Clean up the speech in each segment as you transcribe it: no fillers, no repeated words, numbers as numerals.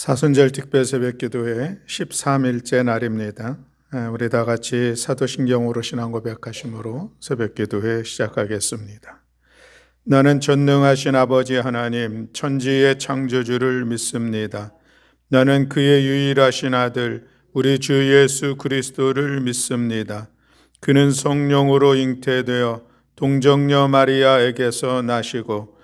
사순절 특별 새벽기도회 13일째 날입니다. 우리 다 같이 사도신경으로 신앙 고백하심으로 새벽기도회 시작하겠습니다. 나는 전능하신 아버지 하나님 천지의 창조주를 믿습니다. 나는 그의 유일하신 아들 우리 주 예수 그리스도를 믿습니다. 그는 성령으로 잉태되어 동정녀 마리아에게서 나시고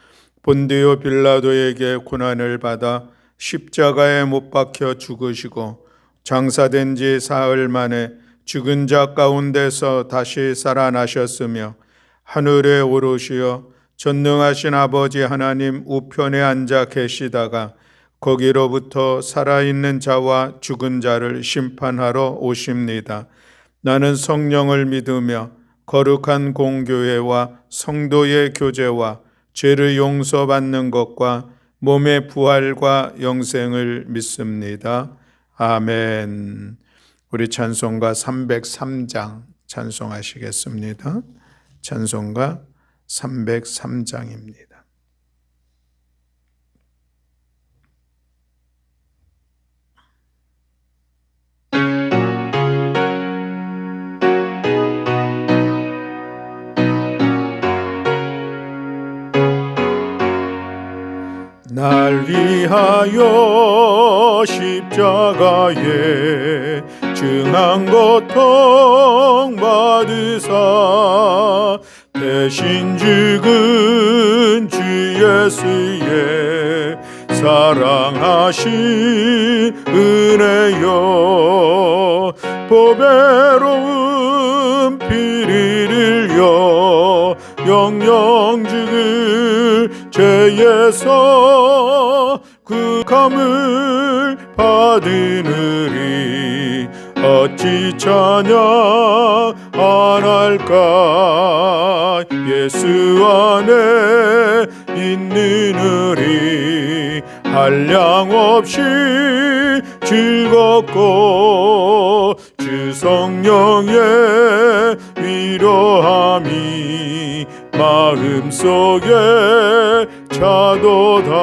본디오 빌라도에게 고난을 받아 십자가에 못 박혀 죽으시고 장사된 지 사흘 만에 죽은 자 가운데서 다시 살아나셨으며 하늘에 오르시어 전능하신 아버지 하나님 우편에 앉아 계시다가 거기로부터 살아있는 자와 죽은 자를 심판하러 오십니다. 나는 성령을 믿으며 거룩한 공교회와 성도의 교제와 죄를 용서받는 것과 몸의 부활과 영생을 믿습니다. 아멘. 우리 찬송가 303장 찬송하시겠습니다. 찬송가 303장입니다. 날 위하여 십자가에 증한 고통 받으사 대신 죽은 주 예수의 사랑하신 은혜여 보배로운 피를 흘려 영영 죽을 죄에서 구감을 받으느니 어찌 찬양 안 할까. 예수 안에 있느니 한량없이 즐겁고 주 성령의 위로함이 마음속에 차도다.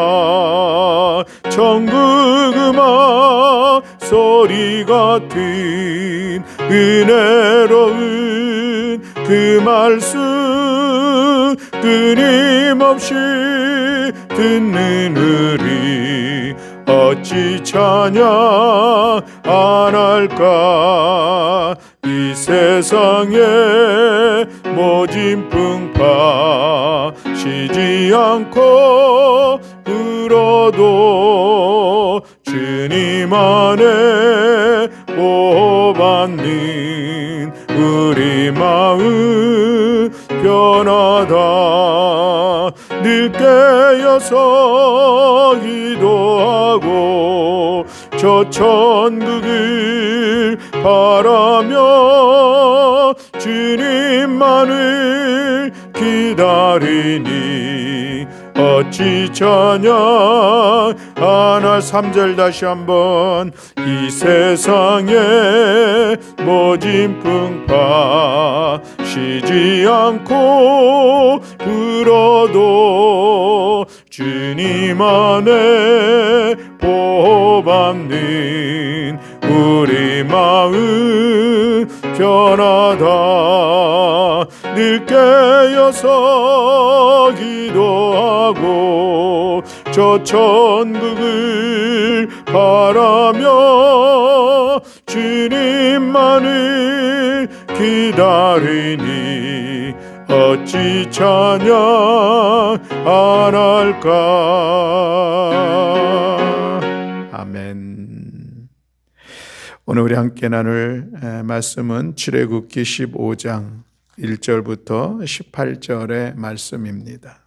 천국 음악 소리 같은 은혜로운 그 말씀 끊임없이 듣느니 어찌 찬양 안 할까. 이 세상에 모진 풍파 쉬지 않고 불어도 주님 안에 보호받는 우리 마음 변하다. 늘 깨어서 기도하고 저 천국을 바라며 주님만을 기다리니 어찌 찬양 안 할. 3절 다시 한번. 이 세상에 모진 풍파 쉬지 않고 불어도 주님 안에 보호받는 우리 마음 변하다. 늘 깨어서 기도하고 저 천국을 바라며 주님만을 기다리니 어찌 찬양 안 할까. 아멘. 오늘 우리 함께 나눌 말씀은 출애굽기 15장 1절부터 18절의 말씀입니다.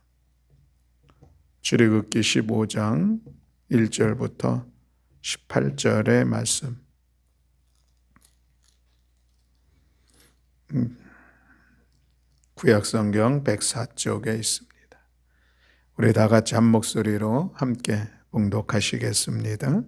출애굽기 15장 1절부터 18절의 말씀. 구약성경 104쪽에 있습니다. 우리 다 같이 한 목소리로 함께 봉독하시겠습니다.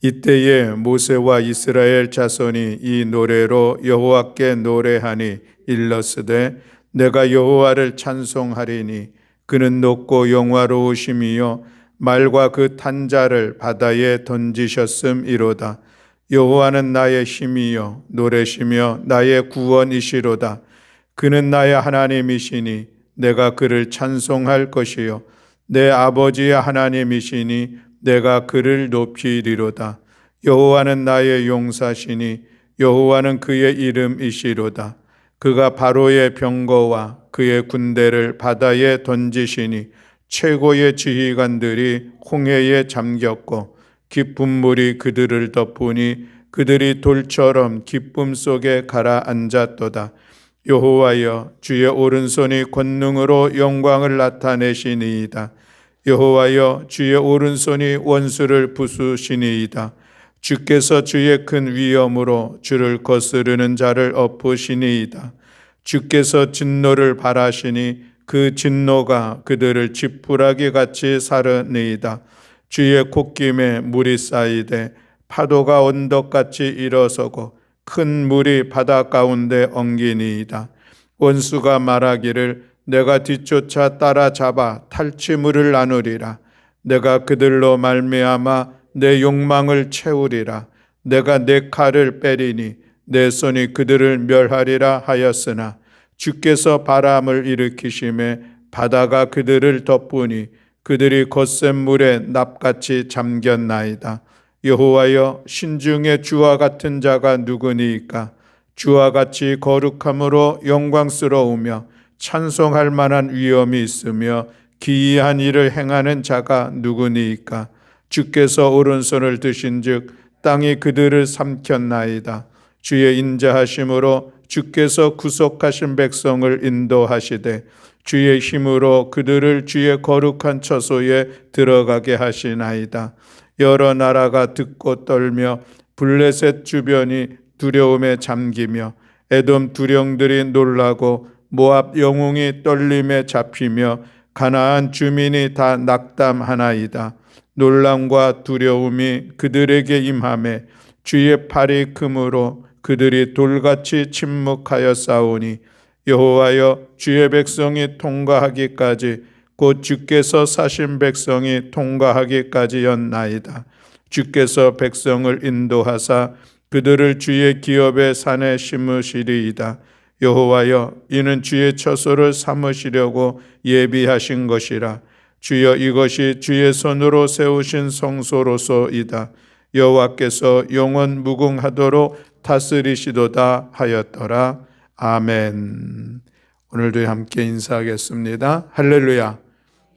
이때에 모세와 이스라엘 자손이 이 노래로 여호와께 노래하니 일러스되 내가 여호와를 찬송하리니 그는 높고 영화로우심이요 말과 그 탄 자를 바다에 던지셨음이로다. 여호와는 나의 힘이요 노래시며 나의 구원이시로다. 그는 나의 하나님이시니 내가 그를 찬송할 것이요 내 아버지의 하나님이시니 내가 그를 높이리로다. 여호와는 나의 용사시니 여호와는 그의 이름이시로다. 그가 바로의 병거와 그의 군대를 바다에 던지시니 최고의 지휘관들이 홍해에 잠겼고 깊은 물이 그들을 덮으니 그들이 돌처럼 기쁨 속에 가라앉았도다. 여호와여 주의 오른손이 권능으로 영광을 나타내시니이다. 여호와여 주의 오른손이 원수를 부수시니이다. 주께서 주의 큰 위엄으로 주를 거스르는 자를 엎으시니이다. 주께서 진노를 발하시니 그 진노가 그들을 지푸라기 같이 사르니이다. 주의 콧김에 물이 쌓이되 파도가 언덕같이 일어서고 큰 물이 바다 가운데 엉기니이다. 원수가 말하기를 내가 뒤쫓아 따라잡아 탈취물을 나누리라. 내가 그들로 말미암아 내 욕망을 채우리라. 내가 내 칼을 빼리니 내 손이 그들을 멸하리라 하였으나 주께서 바람을 일으키심에 바다가 그들을 덮으니 그들이 거센 물에 납같이 잠겼나이다. 여호와여 신중에 주와 같은 자가 누구니이까? 주와 같이 거룩함으로 영광스러우며 찬송할 만한 위엄이 있으며 기이한 일을 행하는 자가 누구니이까? 주께서 오른손을 드신즉 땅이 그들을 삼켰나이다. 주의 인자하심으로 주께서 구속하신 백성을 인도하시되 주의 힘으로 그들을 주의 거룩한 처소에 들어가게 하시나이다. 여러 나라가 듣고 떨며 블레셋 주변이 두려움에 잠기며 에돔 두령들이 놀라고 모압 영웅이 떨림에 잡히며 가나안 주민이 다 낙담하나이다. 놀람과 두려움이 그들에게 임하매 주의 팔이 크므로 그들이 돌같이 침묵하여 싸우니 여호와여 주의 백성이 통과하기까지 곧 주께서 사신 백성이 통과하기까지였나이다. 주께서 백성을 인도하사 그들을 주의 기업의 산에 심으시리이다. 여호와여 이는 주의 처소를 삼으시려고 예비하신 것이라. 주여 이것이 주의 손으로 세우신 성소로소이다. 여호와께서 영원 무궁하도록 다스리시도다 하였더라. 아멘. 오늘도 함께 인사하겠습니다. 할렐루야,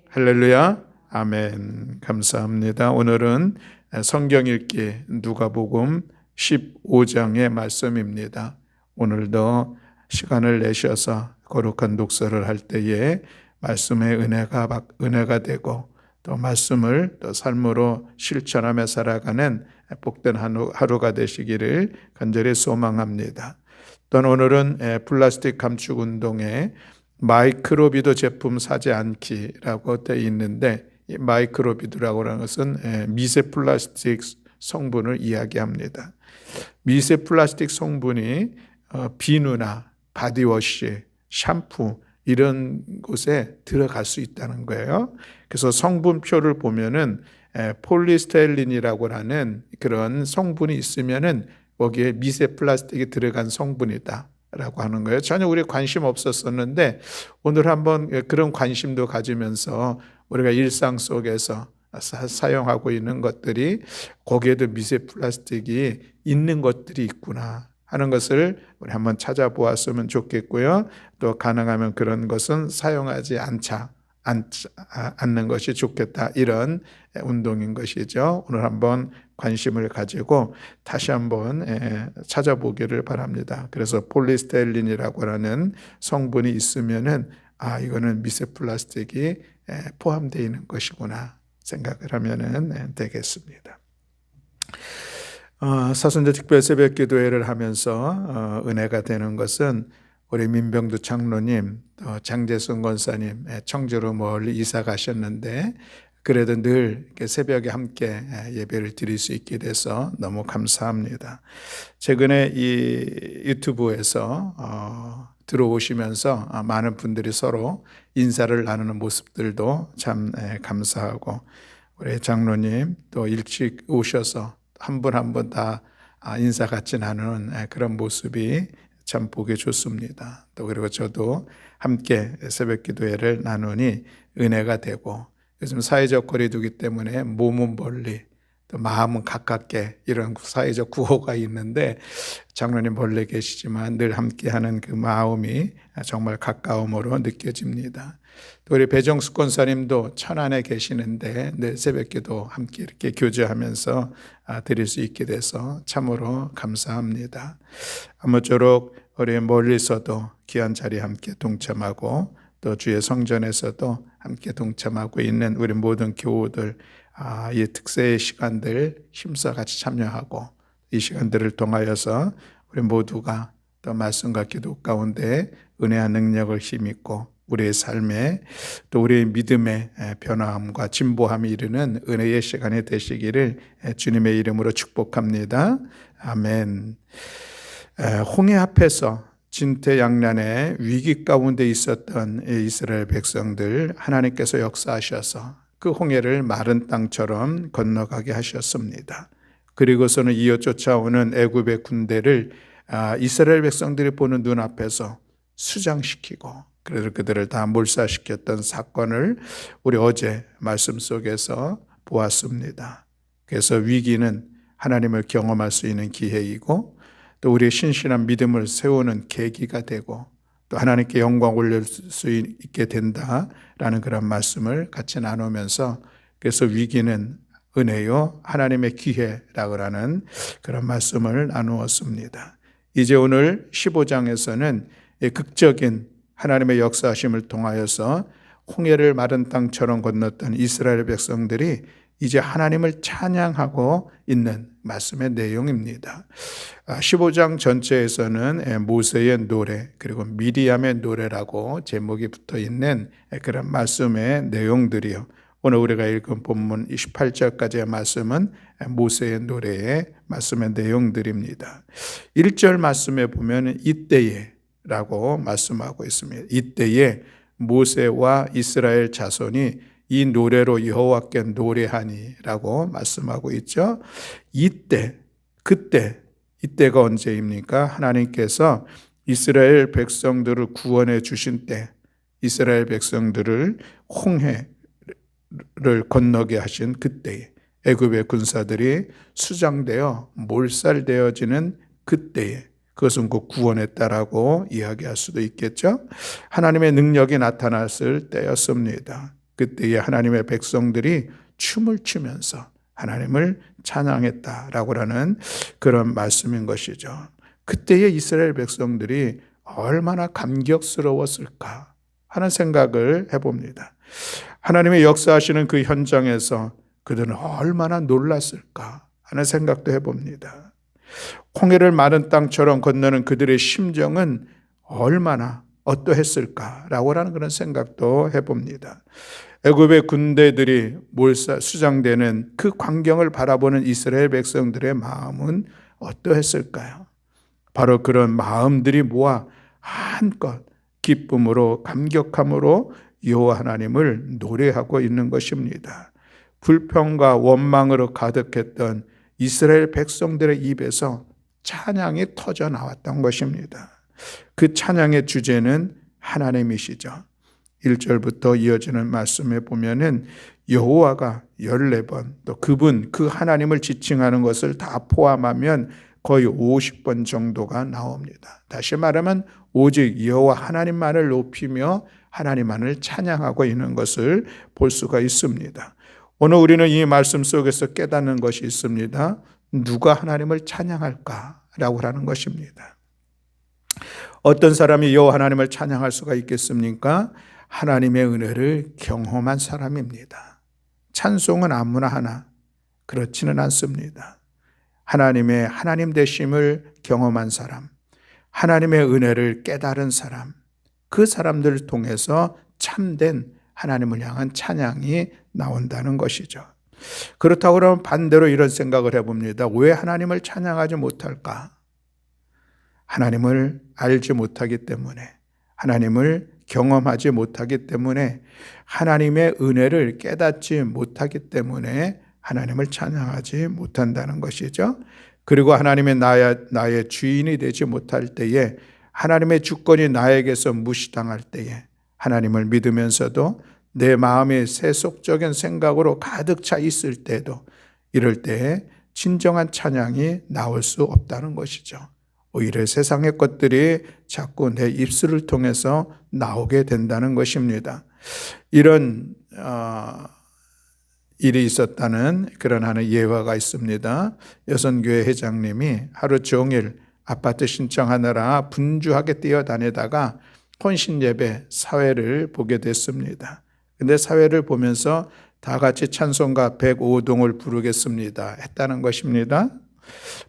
할렐루야, 아멘. 감사합니다. 오늘은 성경 읽기 누가복음 15장의 말씀입니다. 오늘도 시간을 내셔서 거룩한 독서를 할 때에 말씀의 은혜가 되고 또 말씀을 또 삶으로 실천하며 살아가는 복된 하루가 되시기를 간절히 소망합니다. 또는 오늘은 플라스틱 감축 운동에 마이크로비드 제품 사지 않기라고 되어 있는데 이 마이크로비드라고 하는 것은 미세 플라스틱 성분을 이야기합니다. 미세 플라스틱 성분이 비누나 바디워시, 샴푸 이런 곳에 들어갈 수 있다는 거예요. 그래서 성분표를 보면은 폴리스타일린이라고 하는 그런 성분이 있으면은 거기에 미세 플라스틱이 들어간 성분이다라고 하는 거예요. 전혀 우리 관심 없었었는데 오늘 한번 그런 관심도 가지면서 우리가 일상 속에서 사용하고 있는 것들이 거기에도 미세 플라스틱이 있는 것들이 있구나 하는 것을 우리 한번 찾아보았으면 좋겠고요. 또 가능하면 그런 것은 사용하지 않는 것이 좋겠다. 이런 운동인 것이죠. 오늘 한번 관심을 가지고 다시 한번 찾아보기를 바랍니다. 그래서 폴리스타일린이라고 하는 성분이 있으면은 이거는 미세 플라스틱이 포함되어 있는 것이구나 생각을 하면은 되겠습니다. 사순절 특별 새벽 기도회를 하면서 은혜가 되는 것은 우리 민병두 장로님, 또 장재순 권사님 청주로 멀리 이사 가셨는데 그래도 늘 새벽에 함께 예배를 드릴 수 있게 돼서 너무 감사합니다. 최근에 이 유튜브에서 들어오시면서 많은 분들이 서로 인사를 나누는 모습들도 참 감사하고 우리 장로님 또 일찍 오셔서 한 분 한 분 다 인사 같이 나누는 그런 모습이 참 보기 좋습니다. 또 그리고 저도 함께 새벽 기도회를 나누니 은혜가 되고, 요즘 사회적 거리두기 때문에 몸은 멀리 또 마음은 가깝게 이런 사회적 구호가 있는데, 장로님 멀리 계시지만 늘 함께하는 그 마음이 정말 가까움으로 느껴집니다. 또 우리 배정숙 권사님도 천안에 계시는데 늘 새벽기도 함께 이렇게 교제하면서 드릴 수 있게 돼서 참으로 감사합니다. 아무쪼록 우리 멀리서도 귀한 자리에 함께 동참하고, 또 주의 성전에서도 함께 동참하고 있는 우리 모든 교우들, 이 특세의 시간들 힘써 같이 참여하고, 이 시간들을 통하여서 우리 모두가 또 말씀과 기도 가운데 은혜와 능력을 힘입고 우리의 삶에 또 우리의 믿음의 변화함과 진보함이 이르는 은혜의 시간이 되시기를 주님의 이름으로 축복합니다. 아멘. 홍해 앞에서 진퇴양난의 위기 가운데 있었던 이스라엘 백성들, 하나님께서 역사하셔서 그 홍해를 마른 땅처럼 건너가게 하셨습니다. 그리고서는 이어 쫓아오는 애굽의 군대를 이스라엘 백성들이 보는 눈앞에서 수장시키고, 그래서 그들을 다 몰살시켰던 사건을 우리 어제 말씀 속에서 보았습니다. 그래서 위기는 하나님을 경험할 수 있는 기회이고, 또 우리의 신실한 믿음을 세우는 계기가 되고, 또 하나님께 영광 올릴 수 있게 된다라는 그런 말씀을 같이 나누면서, 그래서 위기는 은혜요 하나님의 기회라고 하는 그런 말씀을 나누었습니다. 이제 오늘 15장에서는 극적인 하나님의 역사하심을 통하여서 홍해를 마른 땅처럼 건넜던 이스라엘 백성들이 이제 하나님을 찬양하고 있는 말씀의 내용입니다. 15장 전체에서는 모세의 노래, 그리고 미리암의 노래라고 제목이 붙어 있는 그런 말씀의 내용들이요, 오늘 우리가 읽은 본문 28절까지의 말씀은 모세의 노래의 말씀의 내용들입니다. 1절 말씀에 보면 이때에 라고 말씀하고 있습니다. 이때에 모세와 이스라엘 자손이 이 노래로 여호와께 노래하니 라고 말씀하고 있죠. 이때, 그때, 이때가 언제입니까? 하나님께서 이스라엘 백성들을 구원해 주신 때, 이스라엘 백성들을 홍해를 건너게 하신 그때에, 애굽의 군사들이 수장되어 몰살되어지는 그때에, 그것은 곧 구원했다라고 이야기할 수도 있겠죠. 하나님의 능력이 나타났을 때였습니다. 그때에 하나님의 백성들이 춤을 추면서 하나님을 찬양했다라고 하는 그런 말씀인 것이죠. 그때의 이스라엘 백성들이 얼마나 감격스러웠을까 하는 생각을 해봅니다. 하나님의 역사하시는 그 현장에서 그들은 얼마나 놀랐을까 하는 생각도 해봅니다. 홍해를 마른 땅처럼 건너는 그들의 심정은 얼마나 어떠했을까라고 하는 그런 생각도 해봅니다. 애굽의 군대들이 수장되는 그 광경을 바라보는 이스라엘 백성들의 마음은 어떠했을까요? 바로 그런 마음들이 모아 한껏 기쁨으로, 감격함으로 여호와 하나님을 노래하고 있는 것입니다. 불평과 원망으로 가득했던 이스라엘 백성들의 입에서 찬양이 터져 나왔던 것입니다. 그 찬양의 주제는 하나님이시죠. 1절부터 이어지는 말씀에 보면은 여호와가 14번, 또 그분, 그 하나님을 지칭하는 것을 다 포함하면 거의 50번 정도가 나옵니다. 다시 말하면 오직 여호와 하나님만을 높이며 하나님만을 찬양하고 있는 것을 볼 수가 있습니다. 오늘 우리는 이 말씀 속에서 깨닫는 것이 있습니다. 누가 하나님을 찬양할까라고 하는 것입니다. 어떤 사람이 여호와 하나님을 찬양할 수가 있겠습니까? 하나님의 은혜를 경험한 사람입니다. 찬송은 아무나 하나 그렇지는 않습니다. 하나님의 하나님 되심을 경험한 사람, 하나님의 은혜를 깨달은 사람, 그 사람들을 통해서 참된 하나님을 향한 찬양이 나온다는 것이죠. 그렇다고 그러면 반대로 이런 생각을 해봅니다. 왜 하나님을 찬양하지 못할까? 하나님을 알지 못하기 때문에, 하나님을 경험하지 못하기 때문에 하나님의 은혜를 깨닫지 못하기 때문에 하나님을 찬양하지 못한다는 것이죠. 그리고 하나님의 나의 주인이 되지 못할 때에, 하나님의 주권이 나에게서 무시당할 때에, 하나님을 믿으면서도 내 마음이 세속적인 생각으로 가득 차 있을 때도, 이럴 때에 진정한 찬양이 나올 수 없다는 것이죠. 오히려 세상의 것들이 자꾸 내 입술을 통해서 나오게 된다는 것입니다. 이런 일이 있었다는 그런 하는 예화가 있습니다. 여선교회 회장님이 하루 종일 아파트 신청하느라 분주하게 뛰어다니다가 혼신예배 사회를 보게 됐습니다. 근데 사회를 보면서 다 같이 찬송가 105동을 부르겠습니다 했다는 것입니다.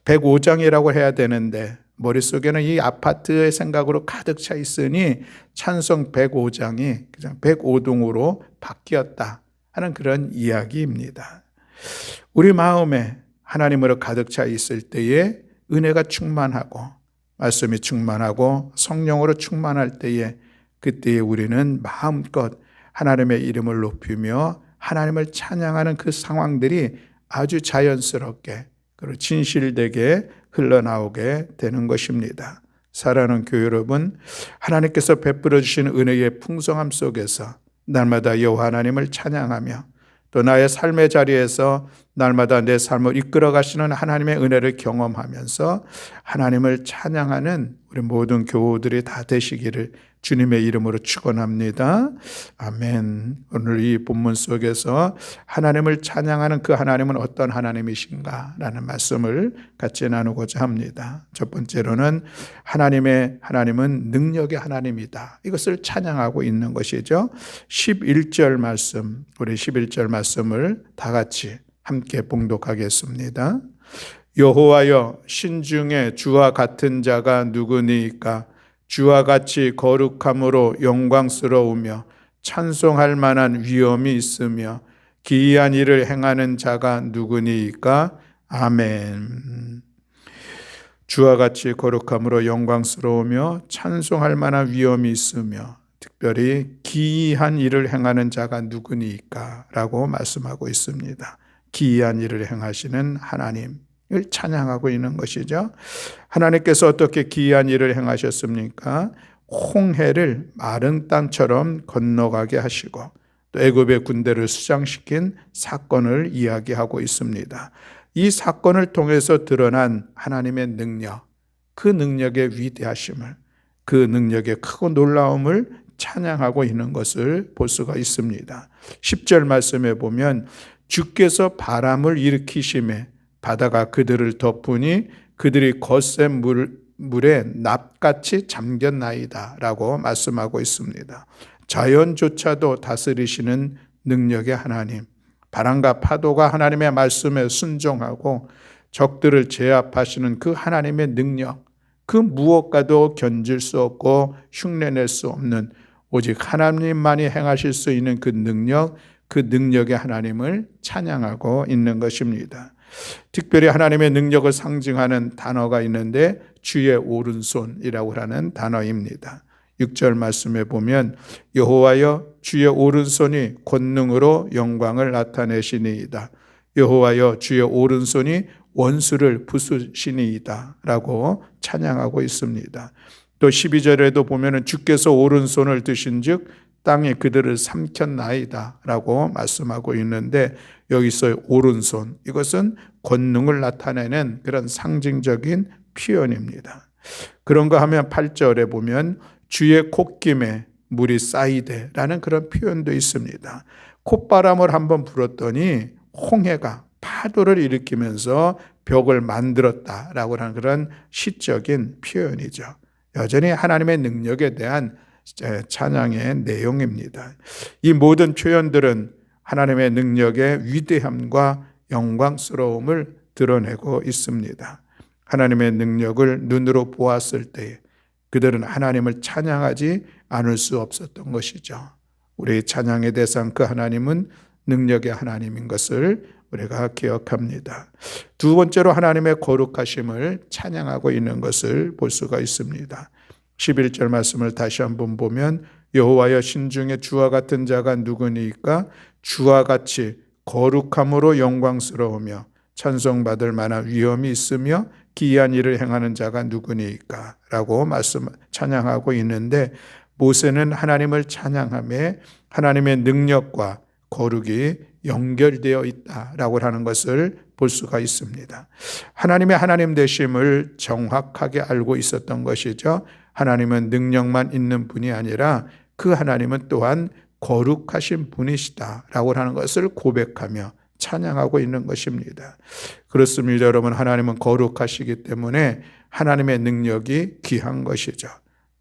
105장이라고 해야 되는데 머릿속에는 이 아파트의 생각으로 가득 차 있으니 찬송 105장이 그냥 105동으로 바뀌었다 하는 그런 이야기입니다. 우리 마음에 하나님으로 가득 차 있을 때에 은혜가 충만하고 말씀이 충만하고 성령으로 충만할 때에, 그때에 우리는 마음껏 하나님의 이름을 높이며 하나님을 찬양하는 그 상황들이 아주 자연스럽게 그리고 진실되게 흘러나오게 되는 것입니다. 사랑하는 교회 여러분, 하나님께서 베풀어 주신 은혜의 풍성함 속에서 날마다 여호와 하나님을 찬양하며 또 나의 삶의 자리에서 날마다 내 삶을 이끌어 가시는 하나님의 은혜를 경험하면서 하나님을 찬양하는 우리 모든 교우들이 다 되시기를 주님의 이름으로 축원합니다. 아멘. 오늘 이 본문 속에서 하나님을 찬양하는 그 하나님은 어떤 하나님이신가 라는 말씀을 같이 나누고자 합니다. 첫 번째로는 하나님은 능력의 하나님이다, 이것을 찬양하고 있는 것이죠. 11절 말씀, 우리 11절 말씀을 다 같이 함께 봉독하겠습니다. 여호와여, 신중에 주와 같은 자가 누구니이까? 주와 같이 거룩함으로 영광스러우며 찬송할 만한 위엄이 있으며 기이한 일을 행하는 자가 누구니이까? 아멘. 주와 같이 거룩함으로 영광스러우며 찬송할 만한 위엄이 있으며 특별히 기이한 일을 행하는 자가 누구니이까? 라고 말씀하고 있습니다. 기이한 일을 행하시는 하나님 을 찬양하고 있는 것이죠. 하나님께서 어떻게 기이한 일을 행하셨습니까? 홍해를 마른 땅처럼 건너가게 하시고 또 애굽의 군대를 수장시킨 사건을 이야기하고 있습니다. 이 사건을 통해서 드러난 하나님의 능력, 그 능력의 위대하심을, 그 능력의 크고 놀라움을 찬양하고 있는 것을 볼 수가 있습니다. 10절 말씀에 보면 주께서 바람을 일으키심에 바다가 그들을 덮으니 그들이 거센 물에 납같이 잠겼나이다 라고 말씀하고 있습니다. 자연조차도 다스리시는 능력의 하나님, 바람과 파도가 하나님의 말씀에 순종하고 적들을 제압하시는 그 하나님의 능력, 그 무엇과도 견질 수 없고 흉내낼 수 없는 오직 하나님만이 행하실 수 있는 그 능력, 그 능력의 하나님을 찬양하고 있는 것입니다. 특별히 하나님의 능력을 상징하는 단어가 있는데 주의 오른손이라고 하는 단어입니다. 6절 말씀에 보면 여호와여, 주의 오른손이 권능으로 영광을 나타내시니이다. 여호와여, 주의 오른손이 원수를 부수시니이다 라고 찬양하고 있습니다. 또 12절에도 보면 주께서 오른손을 드신즉 땅에 그들을 삼켰나이다 라고 말씀하고 있는데, 여기서 오른손, 이것은 권능을 나타내는 그런 상징적인 표현입니다. 그런가 하면 8절에 보면 주의 콧김에 물이 쌓이되 라는 그런 표현도 있습니다. 콧바람을 한번 불었더니 홍해가 파도를 일으키면서 벽을 만들었다라고 하는 그런 시적인 표현이죠. 여전히 하나님의 능력에 대한 찬양의 내용입니다. 이 모든 표현들은 하나님의 능력의 위대함과 영광스러움을 드러내고 있습니다. 하나님의 능력을 눈으로 보았을 때 그들은 하나님을 찬양하지 않을 수 없었던 것이죠. 우리의 찬양의 대상 그 하나님은 능력의 하나님인 것을 우리가 기억합니다. 두 번째로 하나님의 거룩하심을 찬양하고 있는 것을 볼 수가 있습니다. 11절 말씀을 다시 한번 보면 여호와여 신중에 주와 같은 자가 누구니까? 주와 같이 거룩함으로 영광스러우며 찬송받을 만한 위엄이 있으며 기이한 일을 행하는 자가 누구니까? 라고 찬양하고 있는데, 모세는 하나님을 찬양하며 하나님의 능력과 거룩이 연결되어 있다라고 하는 것을 볼 수가 있습니다. 하나님의 하나님 되심을 정확하게 알고 있었던 것이죠. 하나님은 능력만 있는 분이 아니라 그 하나님은 또한 거룩하신 분이시다라고 하는 것을 고백하며 찬양하고 있는 것입니다. 그렇습니다, 여러분. 하나님은 거룩하시기 때문에 하나님의 능력이 귀한 것이죠.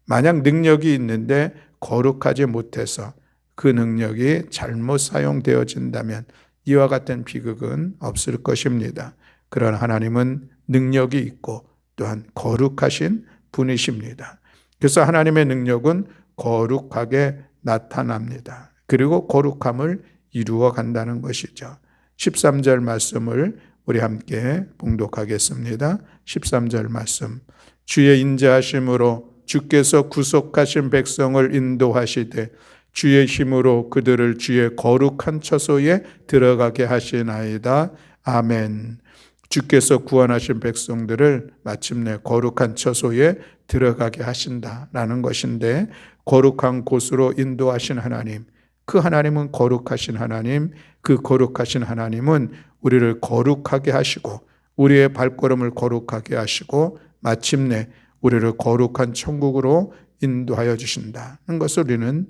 만약 능력이 있는데 거룩하지 못해서 그 능력이 잘못 사용되어진다면 이와 같은 비극은 없을 것입니다. 그러나 하나님은 능력이 있고 또한 거룩하신 분이십니다. 그래서 하나님의 능력은 거룩하게 나타납니다. 그리고 거룩함을 이루어 간다는 것이죠. 13절 말씀을 우리 함께 봉독하겠습니다. 13절 말씀. 주의 인자하심으로 주께서 구속하신 백성을 인도하시되 주의 힘으로 그들을 주의 거룩한 처소에 들어가게 하시나이다. 아멘. 주께서 구원하신 백성들을 마침내 거룩한 처소에 들어가게 하신다라는 것인데, 거룩한 곳으로 인도하신 하나님, 그 하나님은 거룩하신 하나님, 그 거룩하신 하나님은 우리를 거룩하게 하시고 우리의 발걸음을 거룩하게 하시고 마침내 우리를 거룩한 천국으로 인도하여 주신다는 것을 우리는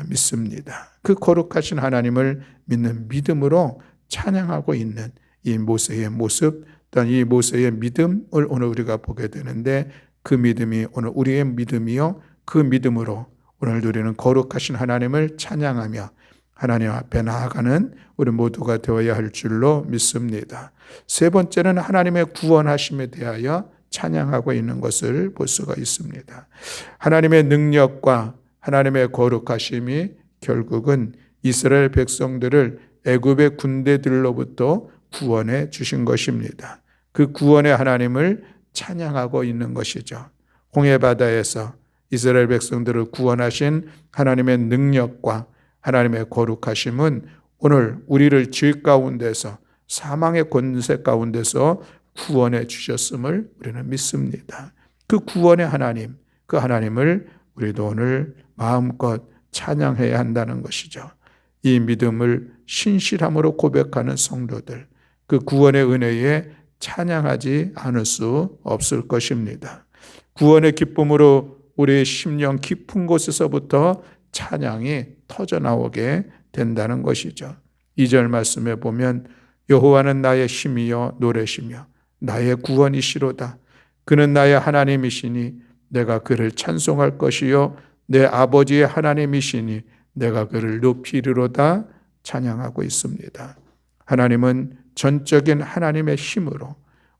믿습니다. 그 거룩하신 하나님을 믿는 믿음으로 찬양하고 있는 이 모세의 모습, 또한 이 모세의 믿음을 오늘 우리가 보게 되는데, 그 믿음이 오늘 우리의 믿음이요, 그 믿음으로 오늘 우리는 거룩하신 하나님을 찬양하며 하나님 앞에 나아가는 우리 모두가 되어야 할 줄로 믿습니다. 세 번째는 하나님의 구원하심에 대하여 찬양하고 있는 것을 볼 수가 있습니다. 하나님의 능력과 하나님의 거룩하심이 결국은 이스라엘 백성들을 애굽의 군대들로부터 구원해 주신 것입니다. 그 구원의 하나님을 찬양하고 있는 것이죠. 홍해바다에서 이스라엘 백성들을 구원하신 하나님의 능력과 하나님의 거룩하심은 오늘 우리를 죄 가운데서, 사망의 권세 가운데서 구원해 주셨음을 우리는 믿습니다. 그 구원의 하나님, 그 하나님을 우리도 오늘 마음껏 찬양해야 한다는 것이죠. 이 믿음을 신실함으로 고백하는 성도들, 그 구원의 은혜에 찬양하지 않을 수 없을 것입니다. 구원의 기쁨으로 우리의 심령 깊은 곳에서부터 찬양이 터져나오게 된다는 것이죠. 2절 말씀에 보면 여호와는 나의 힘이여 노래시며 나의 구원이시로다. 그는 나의 하나님이시니 내가 그를 찬송할 것이요 내 아버지의 하나님이시니 내가 그를 높이리로다. 찬양하고 있습니다. 하나님은 전적인 하나님의 힘으로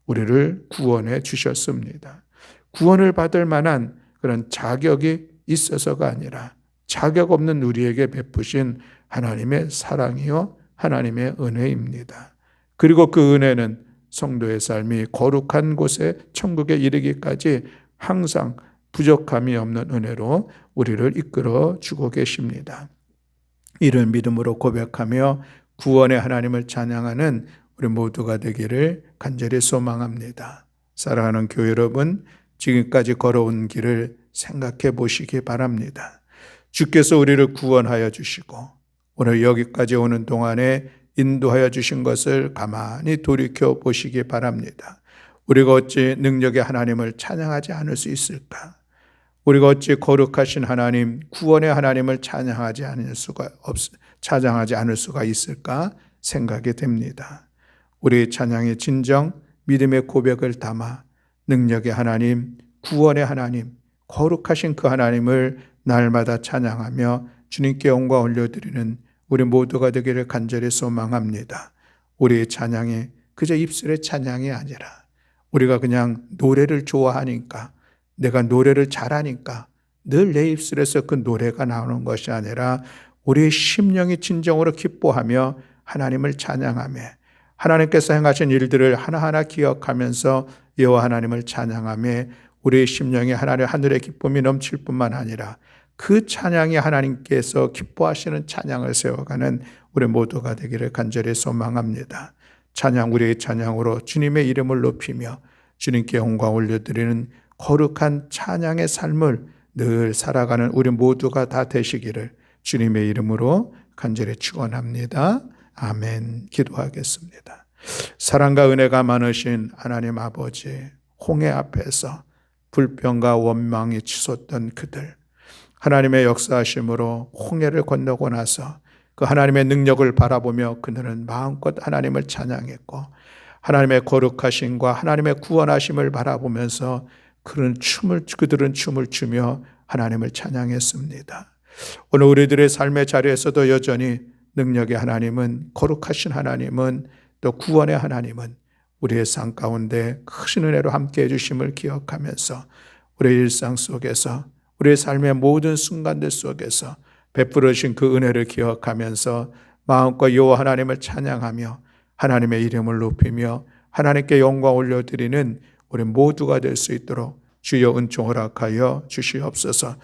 우리를 구원해 주셨습니다. 구원을 받을 만한 그런 자격이 있어서가 아니라 자격 없는 우리에게 베푸신 하나님의 사랑이요 하나님의 은혜입니다. 그리고 그 은혜는 성도의 삶이 거룩한 곳에 천국에 이르기까지 항상 부족함이 없는 은혜로 우리를 이끌어 주고 계십니다. 이를 믿음으로 고백하며 구원의 하나님을 찬양하는 우리 모두가 되기를 간절히 소망합니다. 사랑하는 교회 여러분, 지금까지 걸어온 길을 생각해 보시기 바랍니다. 주께서 우리를 구원하여 주시고 오늘 여기까지 오는 동안에 인도하여 주신 것을 가만히 돌이켜 보시기 바랍니다. 우리가 어찌 능력의 하나님을 찬양하지 않을 수 있을까? 우리가 어찌 거룩하신 하나님, 구원의 하나님을 찬양하지 않을 수가 있을까 생각이 됩니다. 우리의 찬양의 진정, 믿음의 고백을 담아 능력의 하나님, 구원의 하나님, 거룩하신 그 하나님을 날마다 찬양하며 주님께 영광 올려드리는 우리 모두가 되기를 간절히 소망합니다. 우리의 찬양이 그저 입술의 찬양이 아니라 우리가 그냥 노래를 좋아하니까, 내가 노래를 잘하니까 늘 내 입술에서 그 노래가 나오는 것이 아니라 우리의 심령이 진정으로 기뻐하며 하나님을 찬양하며 하나님께서 행하신 일들을 하나하나 기억하면서 여호와 하나님을 찬양하며 우리의 심령이 하나님의 하늘의 기쁨이 넘칠 뿐만 아니라 그 찬양이 하나님께서 기뻐하시는 찬양을 세워가는 우리 모두가 되기를 간절히 소망합니다. 찬양, 우리의 찬양으로 주님의 이름을 높이며 주님께 영광 올려드리는 거룩한 찬양의 삶을 늘 살아가는 우리 모두가 다 되시기를 주님의 이름으로 간절히 축원합니다. 아멘. 기도하겠습니다. 사랑과 은혜가 많으신 하나님 아버지, 홍해 앞에서 불병과 원망이 치솟던 그들, 하나님의 역사하심으로 홍해를 건너고 나서 그 하나님의 능력을 바라보며 그들은 마음껏 하나님을 찬양했고, 하나님의 거룩하심과 하나님의 구원하심을 바라보면서 그들은 춤을 추며 하나님을 찬양했습니다. 오늘 우리들의 삶의 자리에서도 여전히 능력의 하나님은, 거룩하신 하나님은, 또 구원의 하나님은 우리의 삶 가운데 크신 은혜로 함께해 주심을 기억하면서 우리의 일상 속에서, 우리의 삶의 모든 순간들 속에서 베풀어 주신 그 은혜를 기억하면서 마음껏 여호와 하나님을 찬양하며 하나님의 이름을 높이며 하나님께 영광 올려드리는 우리 모두가 될 수 있도록 주여 은총 허락하여 주시옵소서.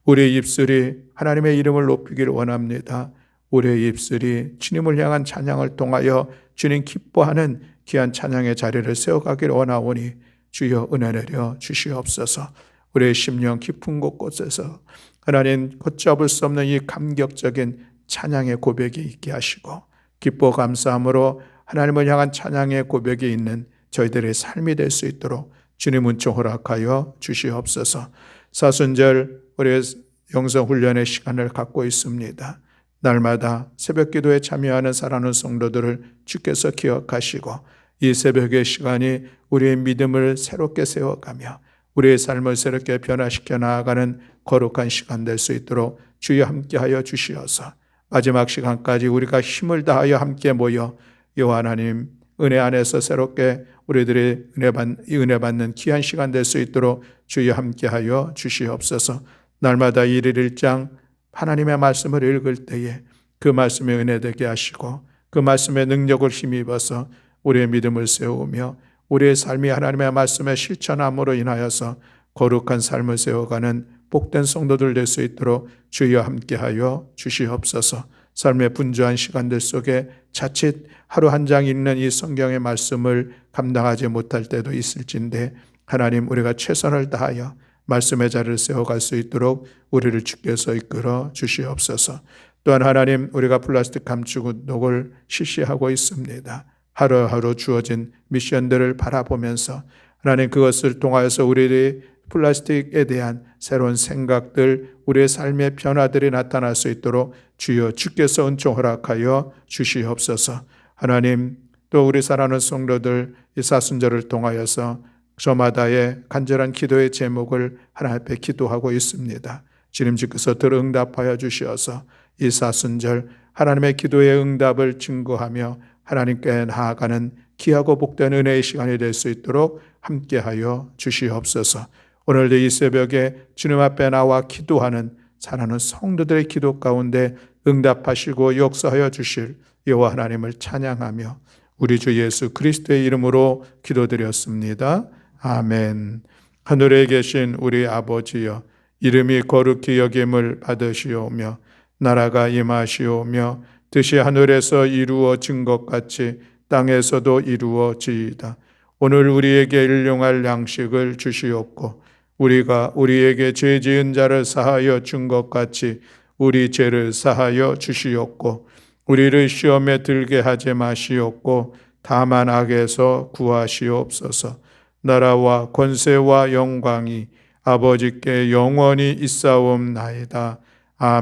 우리의 입술이 하나님의 이름을 높이기를 원합니다. 우리의 입술이 주님을 향한 찬양을 통하여 주님 기뻐하는 귀한 찬양의 자리를 세워가기를 원하오니 주여 은혜 내려 주시옵소서. 우리의 심령 깊은 곳곳에서 하나님 걷잡을 수 없는 이 감격적인 찬양의 고백이 있게 하시고, 기뻐 감사함으로 하나님을 향한 찬양의 고백이 있는 저희들의 삶이 될 수 있도록 주님 은총 허락하여 주시옵소서. 사순절 우리의 영성훈련의 시간을 갖고 있습니다. 날마다 새벽 기도에 참여하는 사랑하는 성도들을 주께서 기억하시고 이 새벽의 시간이 우리의 믿음을 새롭게 세워가며 우리의 삶을 새롭게 변화시켜 나아가는 거룩한 시간 될 수 있도록 주여 함께하여 주시어서 마지막 시간까지 우리가 힘을 다하여 함께 모여 여호와 하나님 은혜 안에서 새롭게 우리들의 은혜 받는 귀한 시간 될 수 있도록 주여 함께하여 주시옵소서. 날마다 1일 1장 하나님의 말씀을 읽을 때에 그 말씀에 은혜되게 하시고 그 말씀의 능력을 힘입어서 우리의 믿음을 세우며 우리의 삶이 하나님의 말씀에 실천함으로 인하여서 거룩한 삶을 세워가는 복된 성도들 될 수 있도록 주여 함께하여 주시옵소서. 삶의 분주한 시간들 속에 자칫 하루 한 장 읽는 이 성경의 말씀을 감당하지 못할 때도 있을진데 하나님 우리가 최선을 다하여 말씀의 자리를 세워갈 수 있도록 우리를 주께서 이끌어 주시옵소서. 또한 하나님 우리가 플라스틱 감축 운동을 실시하고 있습니다. 하루하루 주어진 미션들을 바라보면서 하나님 그것을 통하여서 우리의 플라스틱에 대한 새로운 생각들, 우리의 삶의 변화들이 나타날 수 있도록 주여 주께서 은총 허락하여 주시옵소서. 하나님 또 우리 사랑하는 성도들 이 사순절을 통하여서 저마다의 간절한 기도의 제목을 하나님 앞에 기도하고 있습니다. 주님 주께서 들 응답하여 주시어서 이 사순절 하나님의 기도의 응답을 증거하며 하나님께 나아가는 귀하고 복된 은혜의 시간이 될 수 있도록 함께하여 주시옵소서. 오늘도 이 새벽에 주님 앞에 나와 기도하는 사랑하는 성도들의 기도 가운데 응답하시고 역사하여 주실 여호와 하나님을 찬양하며 우리 주 예수 그리스도의 이름으로 기도드렸습니다. 아멘. 하늘에 계신 우리 아버지여, 이름이 거룩히 여김을 받으시오며 나라가 임하시오며 뜻이 하늘에서 이루어진 것 같이 땅에서도 이루어지이다. 오늘 우리에게 일용할 양식을 주시옵고 우리가 우리에게 죄 지은 자를 사하여 준 것 같이 우리 죄를 사하여 주시옵고 우리를 시험에 들게 하지 마시옵고 다만 악에서 구하시옵소서. 나라와 권세와 영광이 아버지께 영원히 있사옵나이다. 아멘.